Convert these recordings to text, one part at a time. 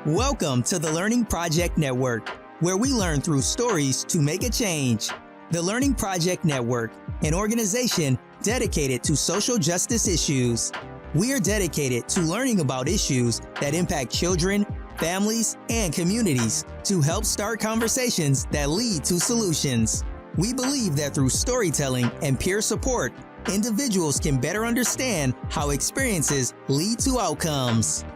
Welcome to the Learning Project Network, where we learn through stories to make a change. The Learning Project Network, an organization dedicated to social justice issues. We are dedicated to learning about issues that impact children, families, and communities to help start conversations that lead to solutions. We believe that through storytelling and peer support, individuals can better understand how experiences lead to outcomes.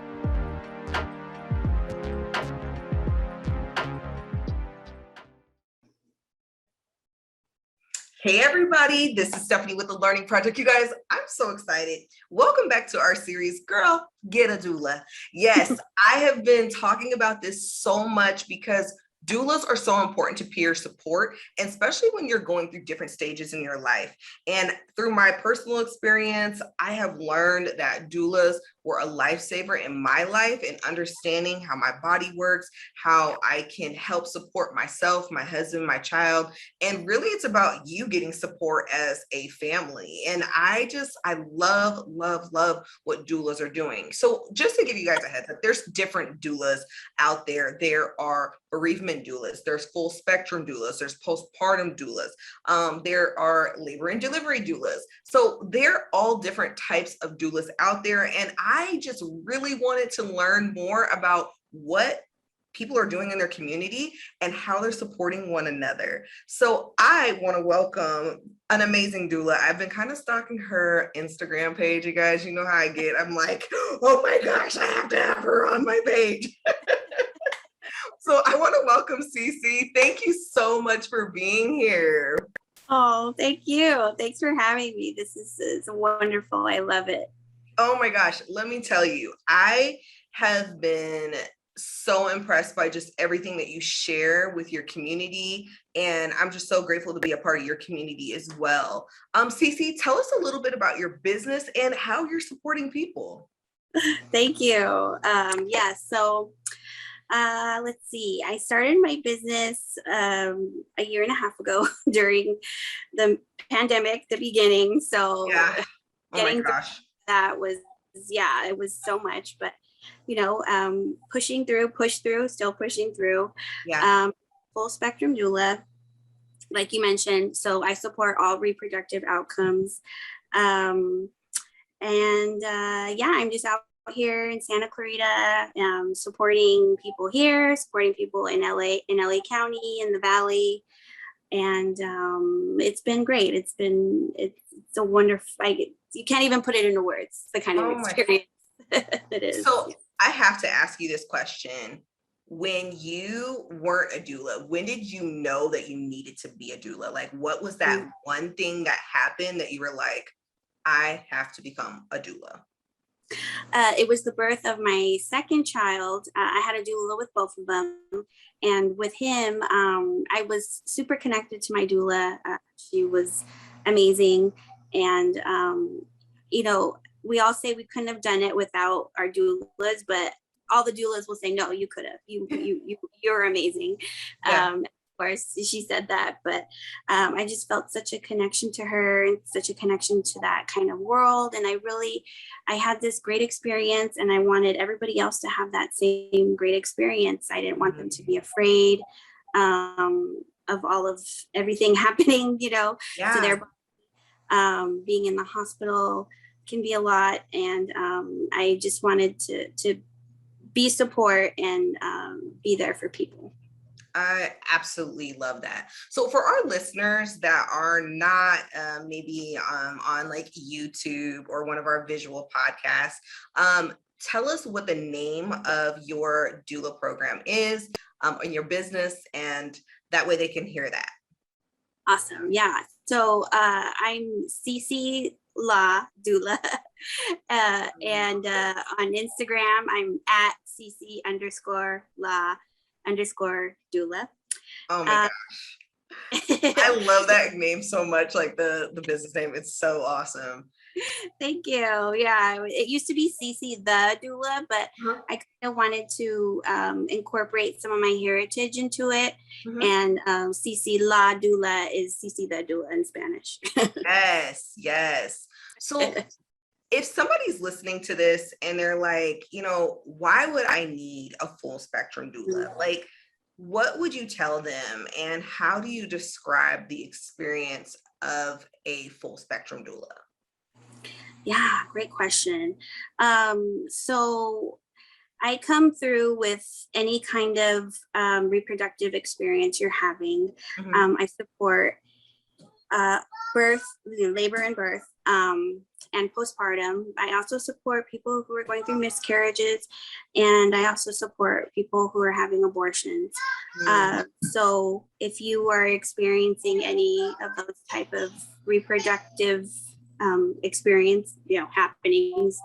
Hey everybody, this is Stephanie with the Learning Project. You guys, I'm so excited. Welcome back to our series, Girl, Get a Doula. Yes, I have been talking about this so much because doulas are so important to peer support, and especially when you're going through different stages in your life. And through my personal experience, I have learned that doulas were a lifesaver in my life and understanding how my body works, how I can help support myself, my husband, my child. And really it's about you getting support as a family. And I love what doulas are doing. So just to give you guys a heads up, there's different doulas out there. There are bereavement doulas, there's full spectrum doulas, there's postpartum doulas, there are labor and delivery doulas. So they're all different types of doulas out there. And I just really wanted to learn more about what people are doing in their community and how they're supporting one another. So I want to welcome an amazing doula. I've been kind of stalking her Instagram page, you guys. You know how I get. I'm like, oh my gosh, I have to have her on my page. So I want to welcome CC. Thank you so much for being here. Oh, thank you. Thanks for having me. This is wonderful. I love it. Oh my gosh, let me tell you, I have been so impressed by just everything that you share with your community. And I'm just so grateful to be a part of your community as well. CC, tell us a little bit about your business and how you're supporting people. Thank you. Let's see. I started my business a year and a half ago during the pandemic, the beginning. So yeah. Oh my gosh. That was, it was so much, but push through, still pushing through. Yeah. Full spectrum doula, like you mentioned. So I support all reproductive outcomes. I'm just out here in Santa Clarita, supporting people here, supporting people in LA County, in the Valley. And it's been great. It's a wonderful, you can't even put it into words, the kind of experience it is. So I have to ask you this question. When you weren't a doula, when did you know that you needed to be a doula? Like, what was that one thing that happened that you were like, I have to become a doula? It was the birth of my second child. I had a doula with both of them. And with him, I was super connected to my doula. She was amazing. And, we all say we couldn't have done it without our doulas, but all the doulas will say, no, you could have. You're amazing. Yeah. Of course, she said that, but I just felt such a connection to her and such a connection to that kind of world. And I had this great experience, and I wanted everybody else to have that same great experience. I didn't want them to be afraid of all of everything happening, to their body. Being in the hospital can be a lot. And I just wanted to be support and be there for people. I absolutely love that. So for our listeners that are not maybe on like YouTube or one of our visual podcasts, tell us what the name of your doula program is, and your business, and that way they can hear that. Awesome. Yeah. So I'm CC doula, and on Instagram I'm at CC_doula. Oh my gosh. I love that name so much, like the business name. It's so awesome. Thank you. Yeah, it used to be CC the doula, but I kind of wanted to incorporate some of my heritage into it. And CC la doula is CC the doula in Spanish. Yes. So if somebody's listening to this and they're like, why would I need a full spectrum doula? Like, what would you tell them, and how do you describe the experience of a full spectrum doula? Yeah, great question. So I come through with any kind of reproductive experience you're having. Mm-hmm. I support birth, labor and birth, and postpartum. I also support people who are going through miscarriages, and I also support people who are having abortions. So if you are experiencing any of those type of reproductive experience, happenings,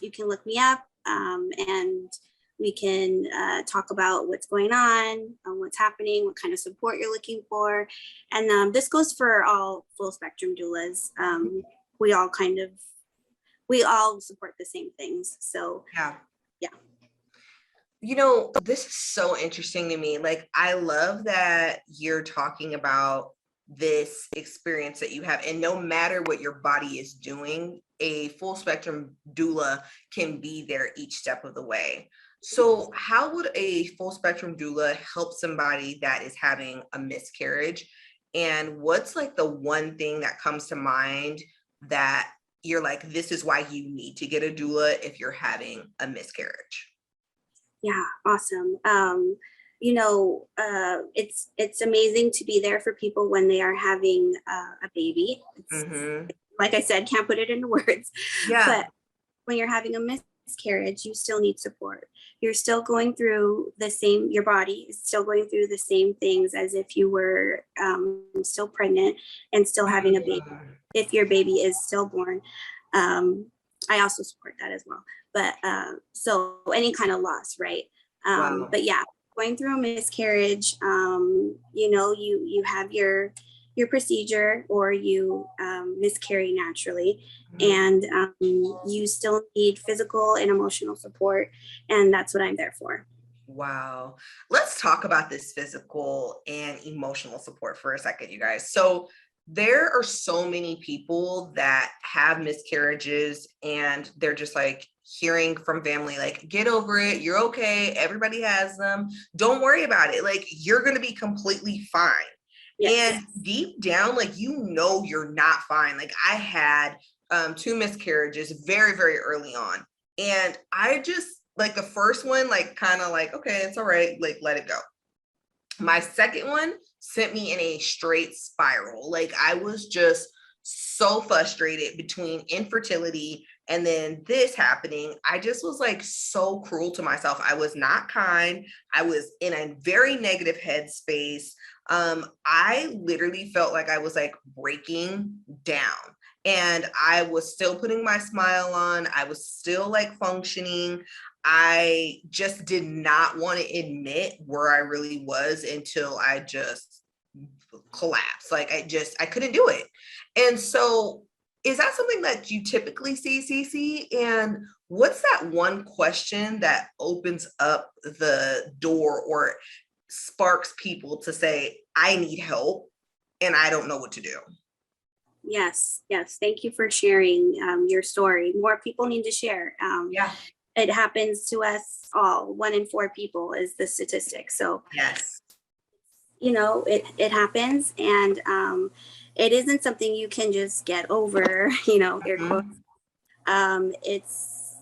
you can look me up, and we can talk about what's going on, what's happening, what kind of support you're looking for. And this goes for all full spectrum doulas. We all support the same things. So yeah. Yeah. This is so interesting to me. Like, I love that you're talking about this experience that you have, and no matter what your body is doing, a full spectrum doula can be there each step of the way. So how would a full spectrum doula help somebody that is having a miscarriage? And what's like the one thing that comes to mind that you're like, this is why you need to get a doula if you're having a miscarriage? Yeah, awesome. It's amazing to be there for people when they are having a baby. Like I said, can't put it into words. Yeah. But when you're having a miscarriage, you still need support. You're still going through your body is still going through the same things as if you were still pregnant and still having a baby. If your baby is stillborn, I also support that as well. But so any kind of loss, right? Wow. But yeah, going through a miscarriage, you have your procedure, or you miscarry naturally, and you still need physical and emotional support, and that's what I'm there for. Wow. Let's talk about this physical and emotional support for a second, you guys. So there are so many people that have miscarriages, and they're just like hearing from family, like, get over it. You're okay. Everybody has them. Don't worry about it. Like, you're going to be completely fine. Yes. And deep down, like, you're not fine. Like, I had 2 miscarriages very, very early on. And I just, like, the first one, like, kind of like, okay, it's all right. Like, let it go. My second one sent me in a straight spiral. Like, I was just so frustrated between infertility and then this happening. I just was like so cruel to myself. I was not kind. I was in a very negative headspace. I literally felt like I was like breaking down, and I was still putting my smile on. I was still like functioning. I just did not want to admit where I really was until I just collapsed. Like, I couldn't do it. And so is that something that you typically see, CC? And what's that one question that opens up the door or sparks people to say, I need help and I don't know what to do? Yes. Thank you for sharing your story. More people need to share. Yeah. It happens to us all. 1 in 4 people is the statistic. So yes, it happens, and it isn't something you can just get over, air quotes. It's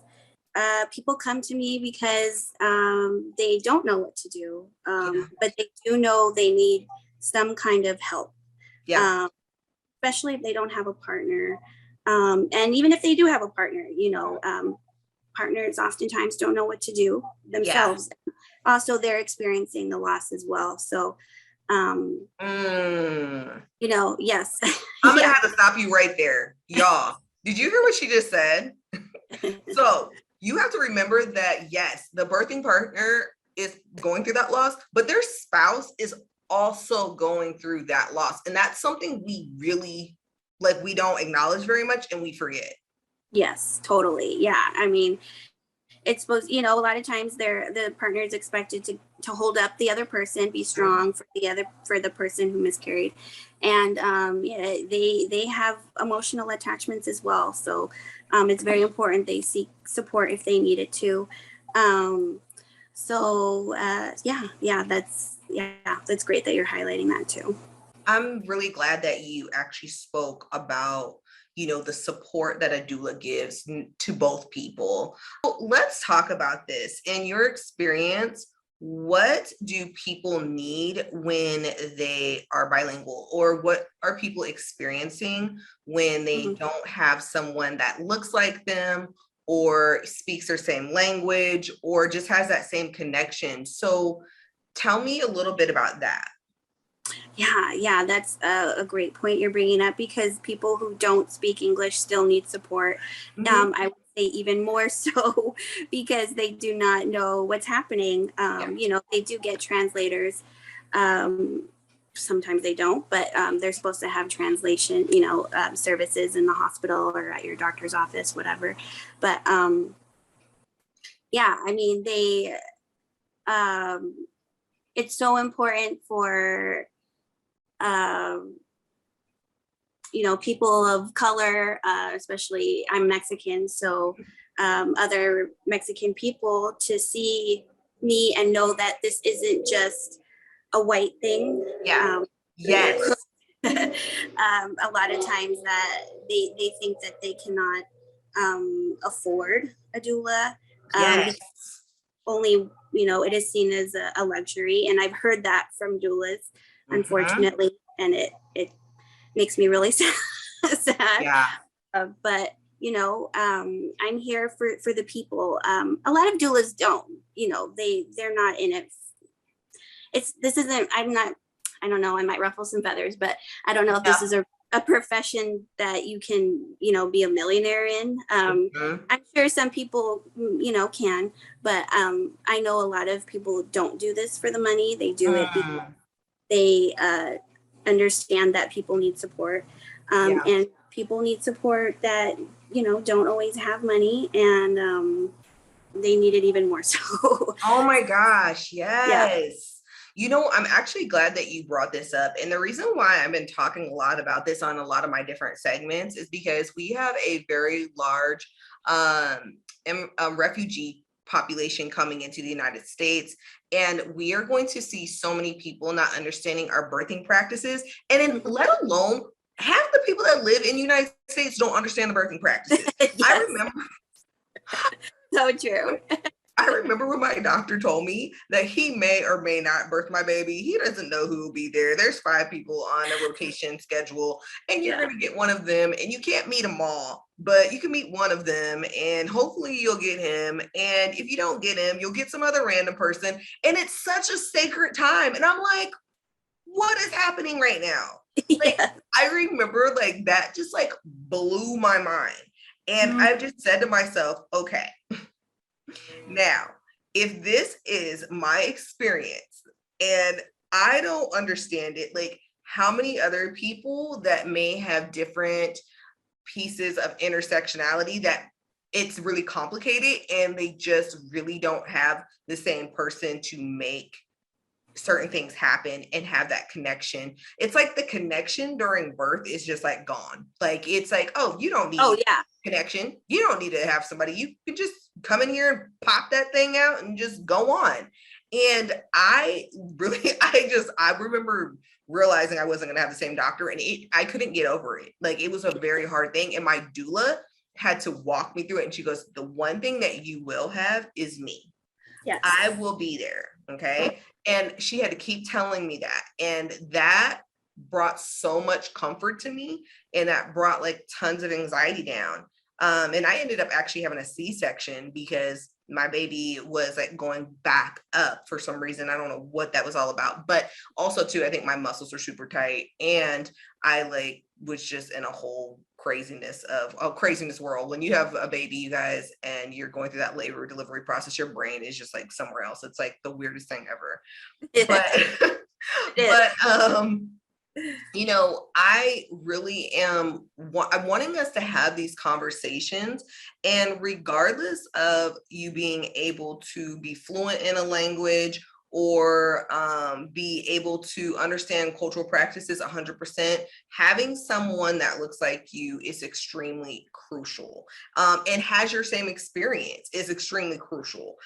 people come to me because they don't know what to do, but they do know they need some kind of help. Yeah. Especially if they don't have a partner. And even if they do have a partner, partners oftentimes don't know what to do themselves. Yeah. Also, they're experiencing the loss as well. So, yes. I'm gonna have to stop you right there, y'all. Did you hear what she just said? So you have to remember that, yes, the birthing partner is going through that loss, but their spouse is also going through that loss. And that's something we really, we don't acknowledge very much, and we forget. Yes, totally. Yeah. I mean, it's supposed, a lot of times the partner is expected to hold up the other person, be strong for the person who miscarried. And yeah, they have emotional attachments as well. So it's very important they seek support if they need it to. That's great that you're highlighting that too. I'm really glad that you actually spoke about, the support that a doula gives to both people. So let's talk about this. In your experience, what do people need when they are bilingual, or what are people experiencing when they don't have someone that looks like them or speaks their same language or just has that same connection? So tell me a little bit about that. Yeah, that's a great point you're bringing up, because people who don't speak English still need support. I would say even more so because they do not know what's happening. They do get translators. Sometimes they don't, but they're supposed to have translation, services in the hospital or at your doctor's office, whatever. But it's so important for people of color, especially I'm Mexican, so other Mexican people to see me and know that this isn't just a white thing. Yes. A lot of times that they think that they cannot afford a doula. Yes. Only, it is seen as a luxury. And I've heard that from doulas, unfortunately, and it makes me really sad. Yeah. But I'm here for the people. A lot of doulas don't, they're not in it. I don't know, I might ruffle some feathers, but I don't know if this is a profession that you can, be a millionaire in. I'm sure some people, can, but I know a lot of people don't do this for the money. They do it because they understand that people need support, and people need support that, don't always have money, and they need it even more so. Oh my gosh, yes. I'm actually glad that you brought this up. And the reason why I've been talking a lot about this on a lot of my different segments is because we have a very large refugee population coming into the United States. And we are going to see so many people not understanding our birthing practices. And then let alone half the people that live in the United States don't understand the birthing practices. I remember. So true. I remember when my doctor told me that he may or may not birth my baby. He doesn't know who will be there. There's 5 people on a rotation schedule, and you're going to get one of them, and you can't meet them all, but you can meet one of them, and hopefully you'll get him. And if you don't get him, you'll get some other random person. And it's such a sacred time. And I'm like, what is happening right now? Like, I remember that just blew my mind. And I've just said to myself, okay, now, if this is my experience and I don't understand it, how many other people that may have different pieces of intersectionality that it's really complicated and they just really don't have the same person to make certain things happen and have that connection. It's like the connection during birth is just gone. It's oh, you don't need connection. You don't need to have somebody. You can just come in here and pop that thing out and just go on. And I remember realizing I wasn't going to have the same doctor, and I couldn't get over it. It was a very hard thing. And my doula had to walk me through it. And she goes, the one thing that you will have is me. Yes. I will be there. Okay. And she had to keep telling me that. And that brought so much comfort to me. And that brought tons of anxiety down. And I ended up actually having a C-section because my baby was going back up for some reason. I don't know what that was all about, but also too, I think my muscles are super tight, and I was just in a whole craziness world. When you have a baby, you guys, and you're going through that labor delivery process, your brain is just somewhere else. It's the weirdest thing ever. But I really am I'm wanting us to have these conversations, and regardless of you being able to be fluent in a language or be able to understand cultural practices 100%, having someone that looks like you is extremely crucial, and has your same experience is extremely crucial,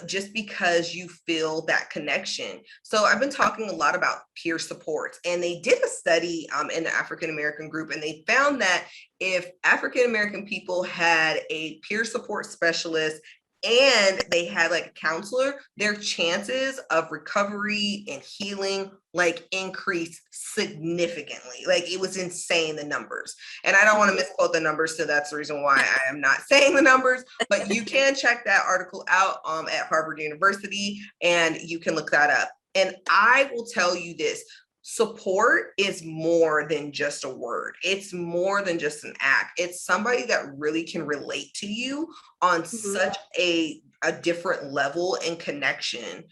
just because you feel that connection. So I've been talking a lot about peer support, and they did a study in the African American group, and they found that if African American people had a peer support specialist and they had like a counselor, their chances of recovery and healing like increased significantly. Like it was insane, the numbers. And I don't want to misquote the numbers, so that's the reason why I am not saying the numbers, but you can check that article out at Harvard University, and you can look that up. And I will tell you this: support is more than just a word. It's more than just an act. It's somebody that really can relate to you on such a different level and connection.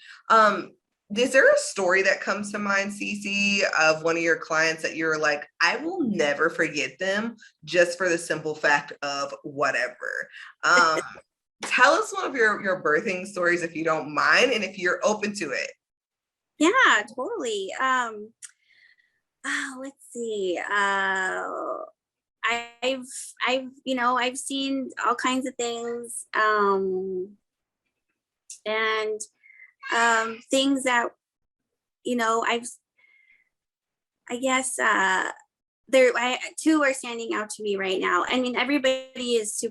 Is there a story that comes to mind, CC, of one of your clients that you're like, I will never forget them just for the simple fact of whatever? Tell us one of your birthing stories, if you don't mind, and if you're open to it. Yeah, totally. Let's see. I've seen all kinds of things, and things that, two are standing out to me right now. I mean, everybody is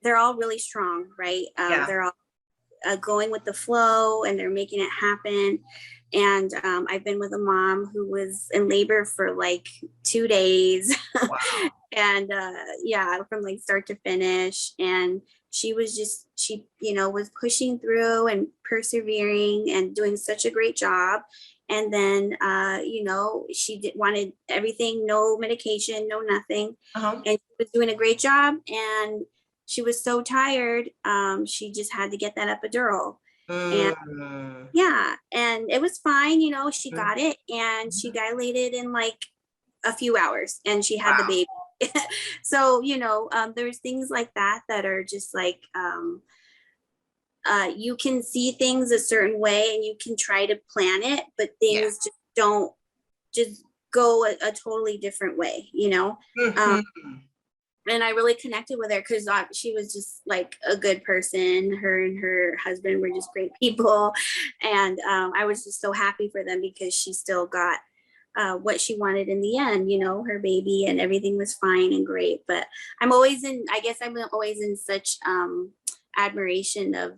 they're all really strong, right? They're all going with the flow, and they're making it happen. And I've been with a mom who was in labor for like 2 days. Wow. And from like start to finish. And she was was pushing through and persevering and doing such a great job. And then, she wanted everything, no medication, no nothing. And she was doing a great job. And she was so tired. She just had to get that epidural. And and it was fine. She got it, and she dilated in like a few hours, and she had the baby. So, there's things like that are just like, you can see things a certain way and you can try to plan it, but things just don't just go a totally different way, and I really connected with her because she was just like a good person. Her and her husband were just great people. And I was just so happy for them because she still got what she wanted in the end, her baby, and everything was fine and great. But I'm always in such admiration of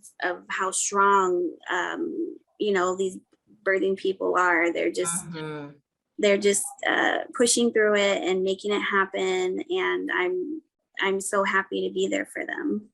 how strong, these birthing people are. They're just, pushing through it and making it happen. And I'm so happy to be there for them.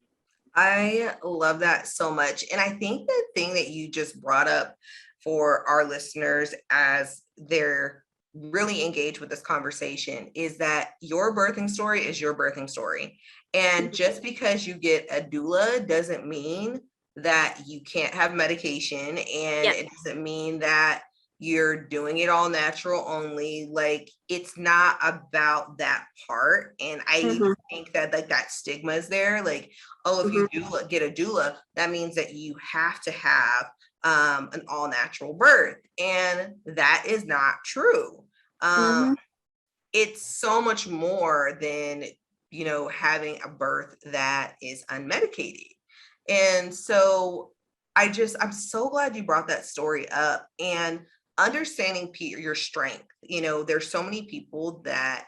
I love that so much. And I think the thing that you just brought up for our listeners as they're really engaged with this conversation is that your birthing story is your birthing story. And just because you get a doula doesn't mean that you can't have medication, and it doesn't mean that you're doing it all natural only. Like, it's not about that part. And I think that like that stigma is there. Like, oh, if you get a doula, that means that you have to have an all natural birth. And that is not true. It's so much more than, having a birth that is unmedicated. And so I'm so glad you brought that story up, and understanding your strength. There's so many people that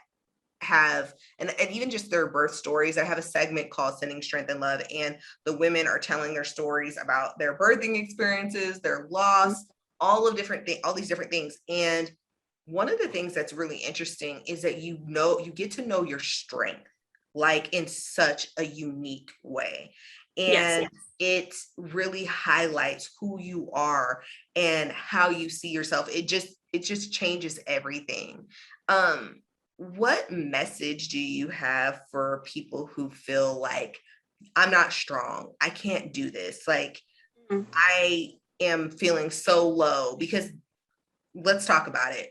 have, and even just their birth stories. I have a segment called Sending Strength and Love, and the women are telling their stories about their birthing experiences, their loss, all these different things. And one of the things that's really interesting is that you get to know your strength, like in such a unique way. And it really highlights who you are and how you see yourself. It just changes everything. What message do you have for people who feel like, I'm not strong, I can't do this, like I am feeling so low? Because let's talk about it.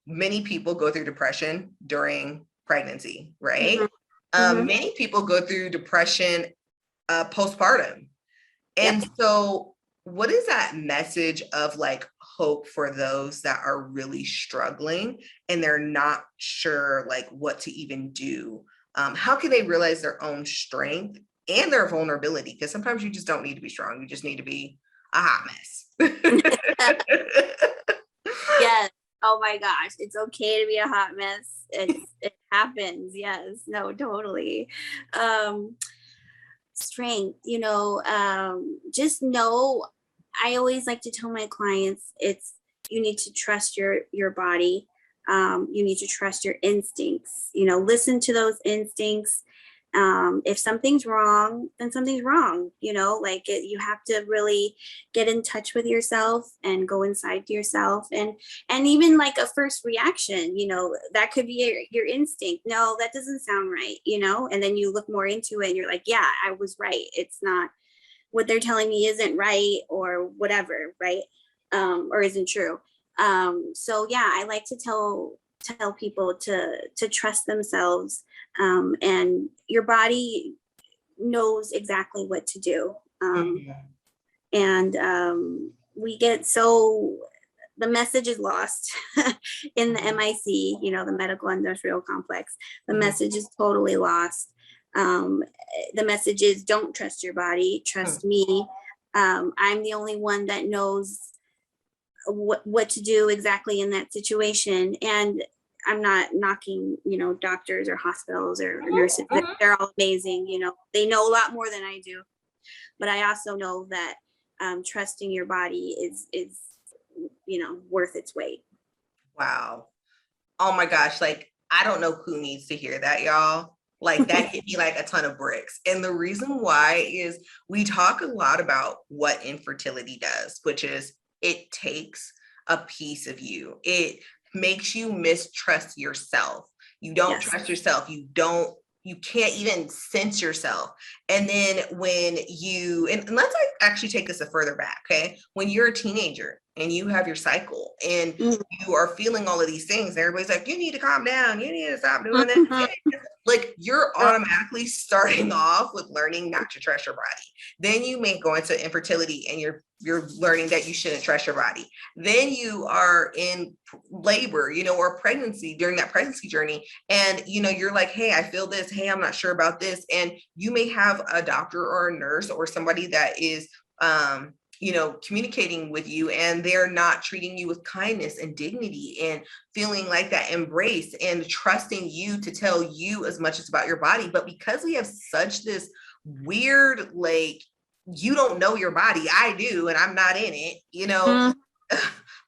many people go through depression during pregnancy, right? Many people go through depression postpartum. And so what is that message of like hope for those that are really struggling and they're not sure like what to even do? How can they realize their own strength and their vulnerability? Because sometimes you just don't need to be strong. You just need to be a hot mess. Yes. Oh my gosh. It's okay to be a hot mess. It happens. Yes. No, totally. Strength, just know, I always like to tell my clients, you need to trust your body. You need to trust your instincts, listen to those instincts. If something's wrong, then something's wrong, you have to really get in touch with yourself and go inside yourself, and even like a first reaction, that could be your instinct. No, that doesn't sound right, and then you look more into it and you're like, yeah, I was right. It's not, what they're telling me isn't right, or whatever, right? Or isn't true. So yeah, I like to tell people to trust themselves, and your body knows exactly what to do. And we get so, the message is lost in the MIC, the medical industrial complex. The message is totally lost. The message is, don't trust your body, trust me. I'm the only one that knows what to do exactly in that situation. And I'm not knocking, doctors or hospitals or nurses. They're all amazing. They know a lot more than I do. But I also know that trusting your body is worth its weight. Wow. Oh my gosh. Like, I don't know who needs to hear that, y'all. Like, that hit me like a ton of bricks. And the reason why is we talk a lot about what infertility does, which is it takes a piece of you. It makes you mistrust yourself. You don't trust yourself. You can't even sense yourself. And then when and let's actually take this a further back, okay? When you're a teenager and you have your cycle and you are feeling all of these things, and everybody's like, you need to calm down. You need to stop doing that. Like, you're automatically starting off with learning not to trust your body. Then you may go into infertility and you're learning that you shouldn't trust your body. Then you are in labor, or pregnancy, during that pregnancy journey. And, you're like, hey, I feel this. Hey, I'm not sure about this. And you may have a doctor or a nurse or somebody that is, communicating with you, and they're not treating you with kindness and dignity and feeling like that embrace and trusting you to tell you as much as about your body. But because we have such this weird, like, you don't know your body, I do, and I'm not in it,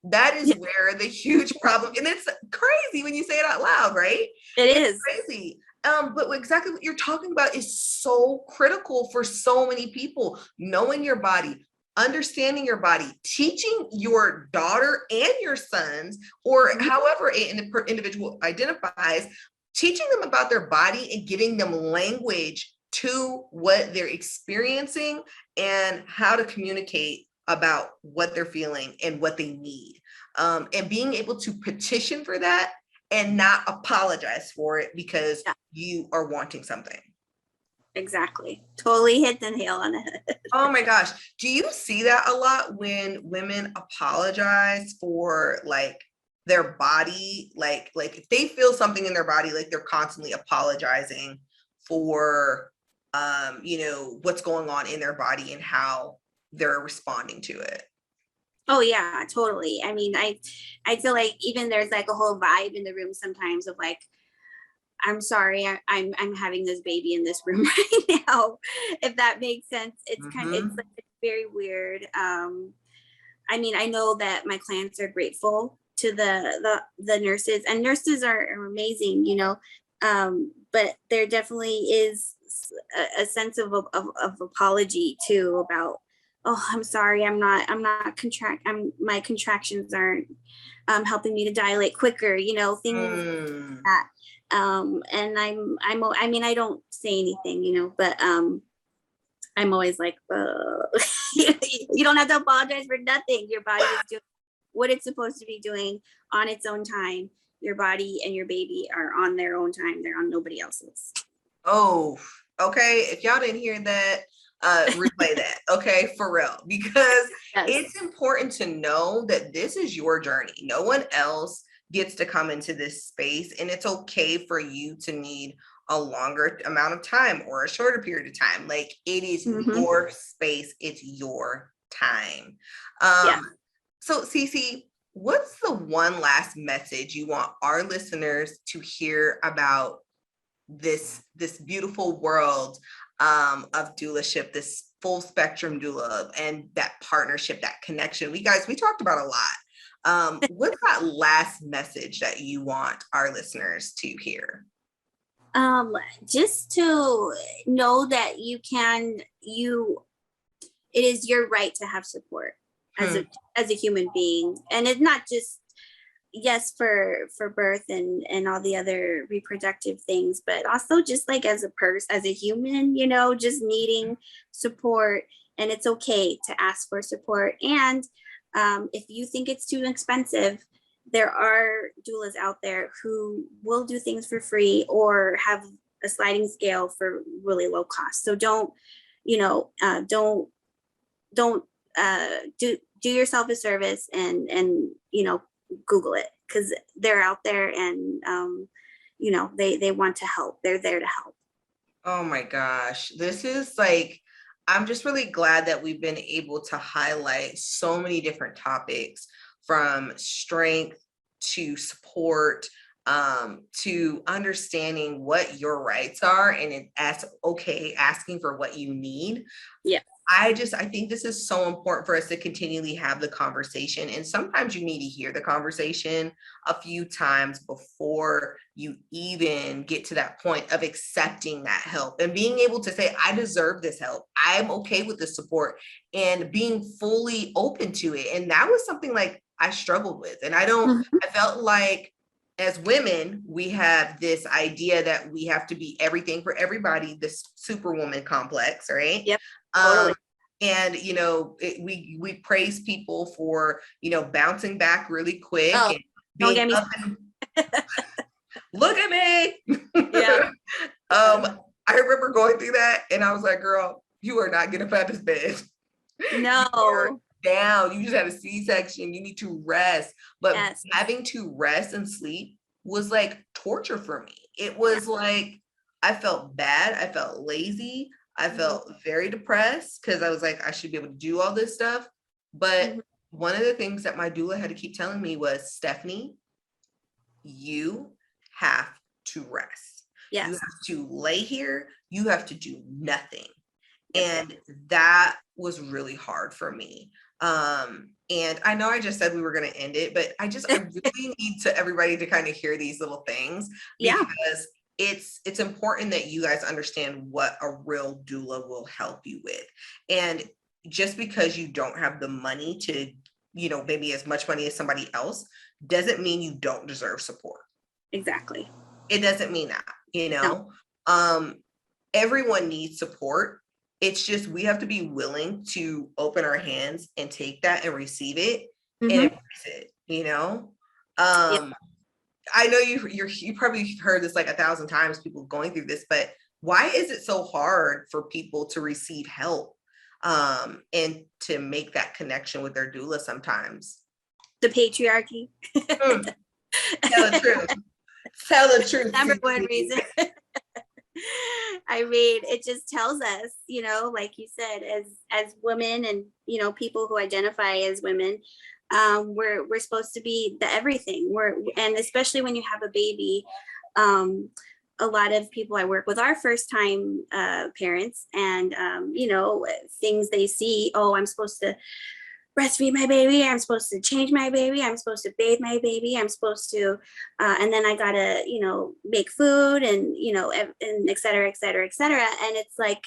that is where the huge problem, and it's crazy when you say it out loud, right? It's crazy. But exactly what you're talking about is so critical for so many people. Knowing your body, understanding your body, teaching your daughter and your sons, or however an individual identifies, teaching them about their body and giving them language to what they're experiencing and how to communicate about what they're feeling and what they need. And being able to petition for that and not apologize for it because you are wanting something. Exactly. Totally hit the nail on the head. Oh my gosh. Do you see that a lot when women apologize for like their body? Like if they feel something in their body, like they're constantly apologizing for, what's going on in their body and how they're responding to it. Oh yeah, totally. I mean, I feel like even there's like a whole vibe in the room sometimes of like, I'm sorry, I'm having this baby in this room right now, if that makes sense. It's it's very weird. I mean, I know that my clients are grateful to the nurses, and nurses are amazing, but there definitely is a sense of apology too about, oh, I'm sorry, my contractions aren't helping me to dilate quicker, things like that. And I mean, I don't say anything, but I'm always like, you don't have to apologize for nothing. Your body is doing what it's supposed to be doing on its own time. your body and your baby are on their own time. They're on nobody else's. Oh, okay. If y'all didn't hear that, replay that. Okay, for real, because Yes. it's important to know that this is your journey. No one else gets to come into this space, and it's okay for you to need a longer amount of time or a shorter period of time. Like, it is your space, it's your time. So Cece, what's the one last message you want our listeners to hear about this beautiful world of doulaship, this full spectrum doula, and that partnership, that connection? We talked about a lot. What's that last message that you want our listeners to hear? Just to know that it is your right to have support as a human being. And it's not just, yes, for birth and all the other reproductive things, but also just like as a human, just needing support. And it's okay to ask for support. And if you think it's too expensive, there are doulas out there who will do things for free or have a sliding scale for really low cost. So don't do yourself a service and Google it, because they're out there and they want to help. They're there to help. Oh my gosh, this is like, I'm just really glad that we've been able to highlight so many different topics, from strength to support, to understanding what your rights are, and it's okay asking for what you need. Yeah. I think this is so important for us to continually have the conversation. And sometimes you need to hear the conversation a few times before you even get to that point of accepting that help and being able to say, I deserve this help. I'm okay with the support, and being fully open to it. And that was something like I struggled with. And I felt like as women, we have this idea that we have to be everything for everybody, this superwoman complex, right? Yep. Totally. And we praise people for bouncing back really quick. Oh, and don't get me. Look at me. Yeah. I remember going through that, and I was like, "Girl, you are not getting up out of this bed. No. Down. You just had a C-section. You need to rest." But yes. Having to rest and sleep was like torture for me. It was like I felt bad. I felt lazy. I felt very depressed because I was like, I should be able to do all this stuff. But one of the things that my doula had to keep telling me was, Stephanie, you have to rest. Yes. You have to lay here. You have to do nothing. And that was really hard for me. And I know I just said we were going to end it, but I really need everybody to kind of hear these little things, because it's important that you guys understand what a real doula will help you with. And just because you don't have the money to, maybe as much money as somebody else, doesn't mean you don't deserve support. Exactly. It doesn't mean that, No. Everyone needs support. It's just, we have to be willing to open our hands and take that and receive it and embrace it, I know you probably heard this like 1,000 times, people going through this, but why is it so hard for people to receive help and to make that connection with their doula sometimes? The patriarchy. Tell the truth. Tell the truth. Number one reason. I mean, it just tells us, like you said, as women and, people who identify as women, we're supposed to be the everything. And especially when you have a baby, a lot of people I work with are first time parents, and things they see, I'm supposed to breastfeed my baby, I'm supposed to change my baby, I'm supposed to bathe my baby, I'm supposed to and then I gotta make food and and et cetera, et cetera, et cetera. And it's like,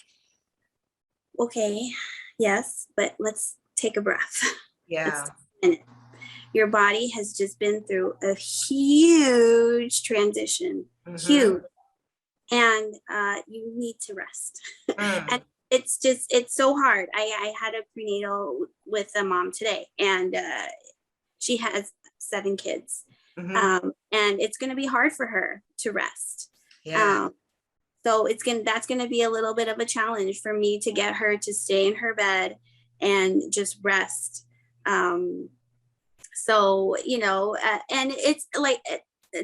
okay, yes, but let's take a breath. Yeah. Your body has just been through a huge transition, huge, and you need to rest. And it's so hard. I had a prenatal with a mom today, and she has 7 kids, And it's going to be hard for her to rest. Yeah. So that's going to be a little bit of a challenge for me to get her to stay in her bed and just rest. So, you know, and it's like,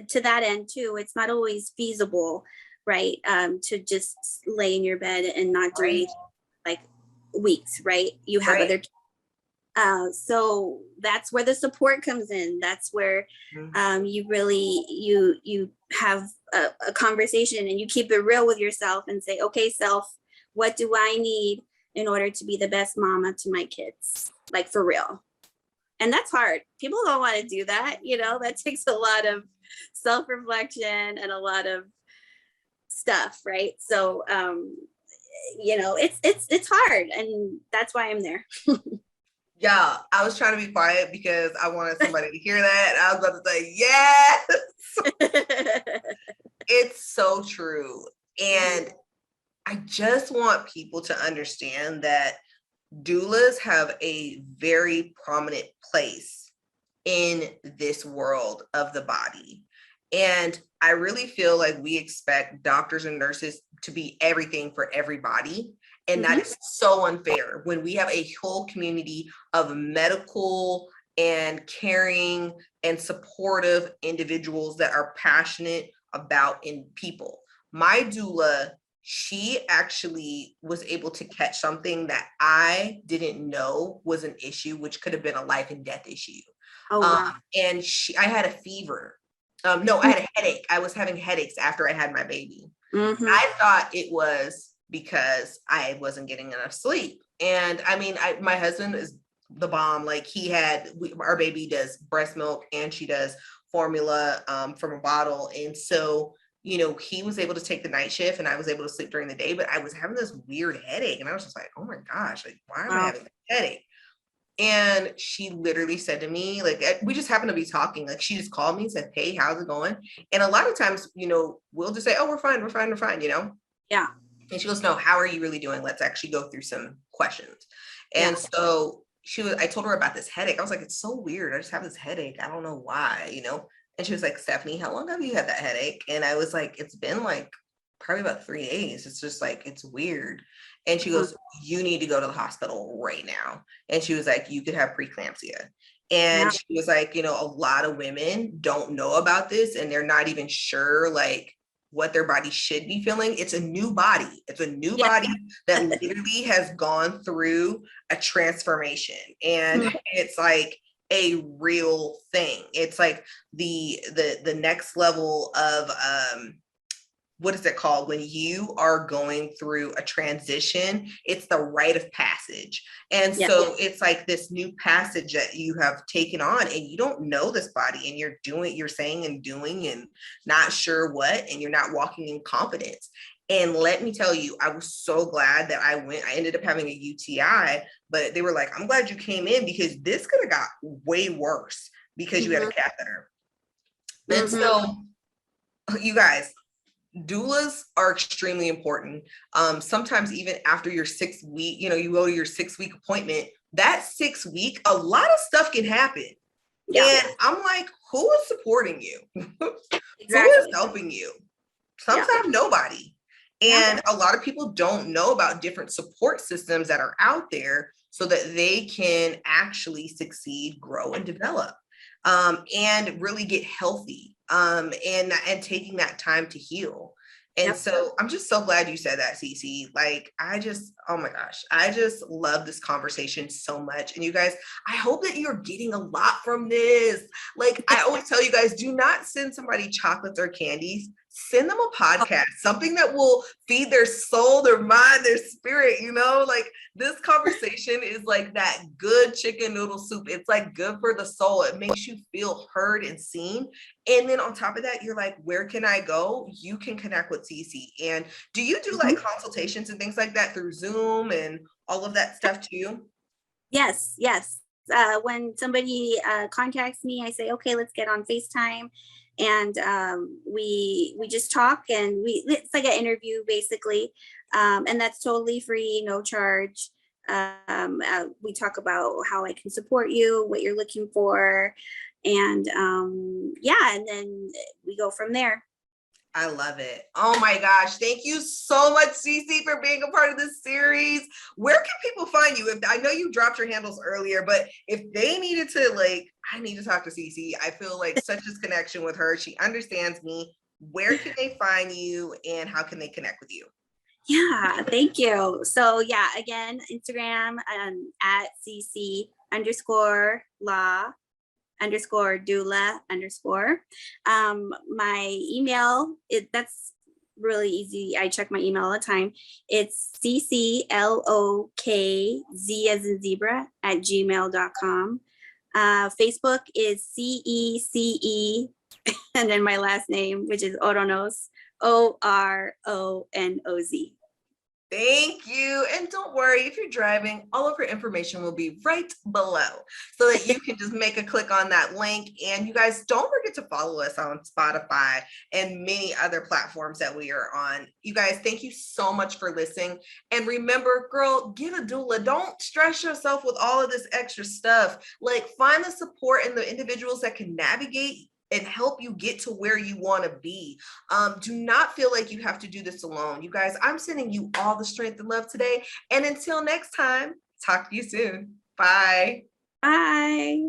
to that end too, it's not always feasible, right? To just lay in your bed and not do anything like weeks, right? You have other so that's where the support comes in. That's where you really you have a conversation and you keep it real with yourself and say, okay, self, what do I need in order to be the best mama to my kids? Like, for real. And that's hard. People don't want to do that. You know, that takes a lot of self-reflection and a lot of stuff, right? So you know, it's hard, and that's why I'm there. Yeah, I was trying to be quiet because I wanted somebody to hear that. I was about to say, yes. It's so true. And I just want people to understand that doulas have a very prominent place in this world of the body. And I really feel like we expect doctors and nurses to be everything for everybody. And that is so unfair when we have a whole community of medical and caring and supportive individuals that are passionate about in people. My doula, she actually was able to catch something that I didn't know was an issue, which could have been a life and death issue. Oh, wow. And I had a fever. No, I had a headache. I was having headaches after I had my baby. I thought it was because I wasn't getting enough sleep. And I mean, my husband is the bomb. Like, our baby does breast milk and she does formula from a bottle. And so, you know, he was able to take the night shift and I was able to sleep during the day, but I was having this weird headache. And I was just like, oh my gosh, like, why am I having a headache? And she literally said to me, like, we just happened to be talking, like, she just called me and said, hey, how's it going? And a lot of times, you know, we'll just say, oh, we're fine, you know? Yeah. And she goes, no, how are you really doing? Let's actually go through some questions. And so I told her about this headache. I was like, it's so weird. I just have this headache. I don't know why, you know? And she was like, Stephanie, how long have you had that headache? And I was like, it's been like probably about 3 days. It's just like, it's weird. And she goes, you need to go to the hospital right now. And she was like, you could have preeclampsia. And she was like, you know, a lot of women don't know about this and they're not even sure like what their body should be feeling. It's a new body. It's a new body that literally has gone through a transformation. And it's like a real thing. It's like the next level of what is it called when you are going through a transition? It's the rite of passage. And so it's like this new passage that you have taken on and you don't know this body and you're saying and doing and not sure what, and you're not walking in confidence. And let me tell you, I was so glad that I ended up having a UTI, but they were like, I'm glad you came in because this could have got way worse because you had a catheter. And so you guys, doulas are extremely important. Sometimes even after your 6 week, you know, you go to your 6 week appointment, that 6 week, a lot of stuff can happen. And I'm like, who is supporting you? Who is helping you? Sometimes nobody. And a lot of people don't know about different support systems that are out there so that they can actually succeed, grow, and develop, and really get healthy. And taking that time to heal. And so I'm just so glad you said that, CC. Like, oh my gosh, I just love this conversation so much. And you guys, I hope that you're getting a lot from this. Like, I always tell you guys, do not send somebody chocolates or candies. Send them a podcast, something that will feed their soul, their mind, their spirit, you know, like this conversation is like that good chicken noodle soup. It's like good for the soul. It makes you feel heard and seen. And then on top of that, you're like, where can I go? You can connect with CC. And do you do like consultations and things like that through Zoom and all of that stuff too? Yes. When somebody contacts me, I say, okay, let's get on FaceTime. And we just talk and it's like an interview basically. And that's totally free, no charge. We talk about how I can support you, what you're looking for. And yeah, and then we go from there. I love it. Oh my gosh. Thank you so much, CC, for being a part of this series. Where can people find you? If I know you dropped your handles earlier, but if they needed to, like, I need to talk to CC. I feel like such a connection with her. She understands me. Where can they find you and how can they connect with you? Yeah, thank you. So yeah, again, Instagram at CC_law_doula_. My email, that's really easy. I check my email all the time. It's CCLOKZ as in zebra @gmail.com. Facebook is CECE and then my last name, which is Oronoz, ORONOZ. Thank you. And don't worry, if you're driving, all of her information will be right below so that you can just make a click on that link. And you guys don't forget to follow us on Spotify and many other platforms that we are on. You guys, thank you so much for listening. And remember, girl, get a doula. Don't stress yourself with all of this extra stuff. Like, find the support and the individuals that can navigate and help you get to where you want to be. Do not feel like you have to do this alone. You guys, I'm sending you all the strength and love today. And until next time, talk to you soon. Bye. Bye.